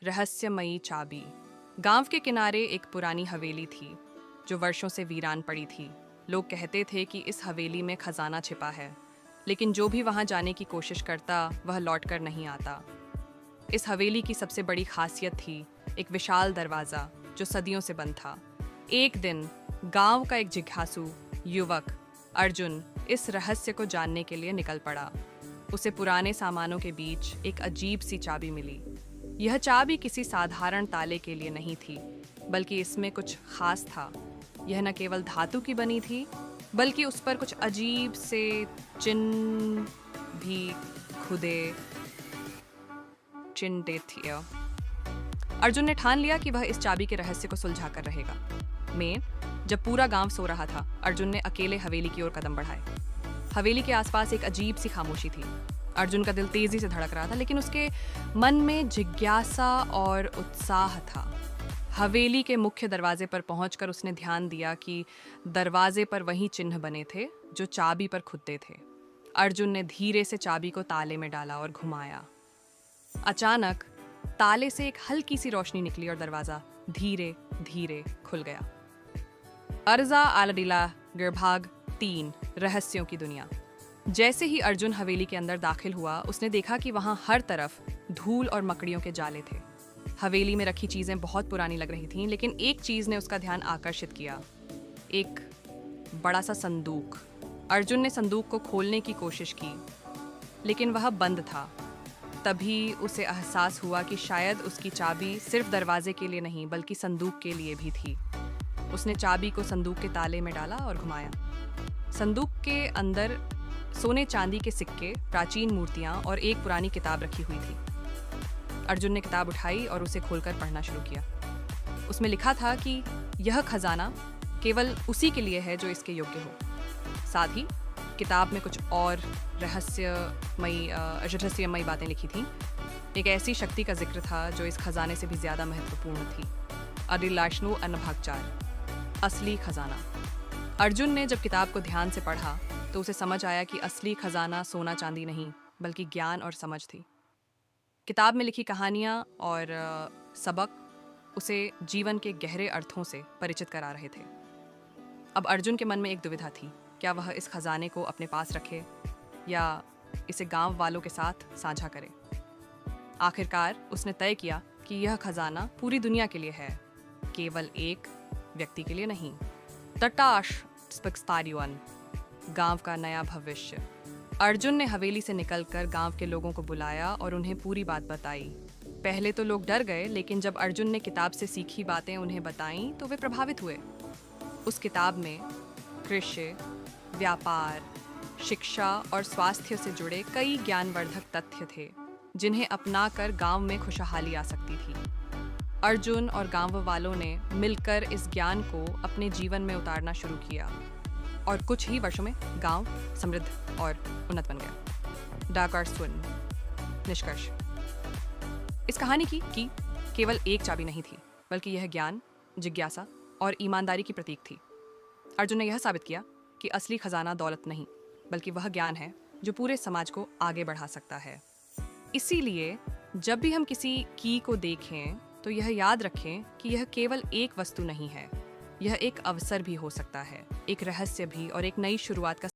रहस्यमयी चाबी। गांव के किनारे एक पुरानी हवेली थी जो वर्षों से वीरान पड़ी थी। लोग कहते थे कि इस हवेली में खजाना छिपा है, लेकिन जो भी वहां जाने की कोशिश करता वह लौटकर नहीं आता। इस हवेली की सबसे बड़ी खासियत थी एक विशाल दरवाजा जो सदियों से बंद था। एक दिन गांव का एक जिज्ञासु युवक अर्जुन इस रहस्य को जानने के लिए निकल पड़ा। उसे पुराने सामानों के बीच एक अजीब सी चाबी मिली। यह चाबी किसी साधारण ताले के लिए नहीं थी, बल्कि इसमें कुछ खास था। यह न केवल धातु की बनी थी, बल्कि उस पर कुछ अजीब से चिन्ह भी खुदे चिन्ह थे। अर्जुन ने ठान लिया कि वह इस चाबी के रहस्य को सुलझा कर रहेगा। जब पूरा गांव सो रहा था, अर्जुन ने अकेले हवेली की ओर कदम बढ़ाए। हवेली के आसपास एक अजीब सी खामोशी थी। अर्जुन का दिल तेजी से धड़क रहा था, लेकिन उसके मन में जिज्ञासा और उत्साह था। हवेली के मुख्य दरवाजे पर पहुंचकर उसने ध्यान दिया कि दरवाजे पर वही चिन्ह बने थे जो चाबी पर खुदे थे। अर्जुन ने धीरे से चाबी को ताले में डाला और घुमाया। अचानक ताले से एक हल्की सी रोशनी निकली और दरवाजा धीरे धीरे खुल गया। अर्जा आलडिला गिरभाग 3 रहस्यों की दुनिया। जैसे ही अर्जुन हवेली के अंदर दाखिल हुआ, उसने देखा कि वहां हर तरफ धूल और मकड़ियों के जाले थे। हवेली में रखी चीजें बहुत पुरानी लग रही थीं, लेकिन एक चीज ने उसका ध्यान आकर्षित किया, एक बड़ा सा संदूक। अर्जुन ने संदूक को खोलने की कोशिश की, लेकिन वह बंद था। तभी उसे एहसास हुआ कि शायद उसकी चाबी सिर्फ दरवाजे के लिए नहीं, बल्कि संदूक के लिए भी थी। उसने चाबी को संदूक के ताले में डाला और घुमाया। संदूक के अंदर सोने चांदी के सिक्के, प्राचीन मूर्तियां और एक पुरानी किताब रखी हुई थी। अर्जुन ने किताब उठाई और उसे खोलकर पढ़ना शुरू किया। उसमें लिखा था कि यह खजाना केवल उसी के लिए है जो इसके योग्य हो। साथ ही किताब में कुछ और रहस्यमयी बातें लिखी थीं। एक ऐसी शक्ति का जिक्र था जो इस खजाने से भी ज्यादा महत्वपूर्ण थी। अदिलाशनु अन्नभाग 4 असली खजाना। अर्जुन ने जब किताब को ध्यान से पढ़ा तो उसे समझ आया कि असली खजाना सोना चांदी नहीं, बल्कि ज्ञान और समझ थी। किताब में लिखी कहानियाँ और सबक उसे जीवन के गहरे अर्थों से परिचित करा रहे थे। अब अर्जुन के मन में एक दुविधा थी, क्या वह इस खजाने को अपने पास रखे या इसे गांव वालों के साथ साझा करे। आखिरकार उसने तय किया कि यह खजाना पूरी दुनिया के लिए है, केवल एक व्यक्ति के लिए नहीं। तटाश स्पिक्स्तारियन, गांव का नया भविष्य। अर्जुन ने हवेली से निकलकर गांव के लोगों को बुलाया और उन्हें पूरी बात बताई। पहले तो लोग डर गए, लेकिन जब अर्जुन ने किताब से सीखी बातें उन्हें बताईं तो वे प्रभावित हुए। उस किताब में कृषि, व्यापार, शिक्षा और स्वास्थ्य से जुड़े कई ज्ञानवर्धक तथ्य थे, जिन्हें अपनाकर गांव में खुशहाली आ सकती थी। अर्जुन और गांव वालों ने मिलकर इस ज्ञान को अपने जीवन में उतारना शुरू किया और कुछ ही वर्षों में गांव समृद्ध और उन्नत बन गया। डाकार्सुन निष्कर्ष इस कहानी की केवल एक चाबी नहीं थी, बल्कि यह ज्ञान, जिज्ञासा और ईमानदारी की प्रतीक थी। अर्जुन ने यह साबित किया कि असली खजाना दौलत नहीं, बल्कि वह ज्ञान है जो पूरे समाज को आगे बढ़ा सकता है। इसीलिए जब भी हम किसी की को देखें तो यह याद रखें कि यह केवल एक वस्तु नहीं है, यह एक अवसर भी हो सकता है, एक रहस्य भी और एक नई शुरुआत का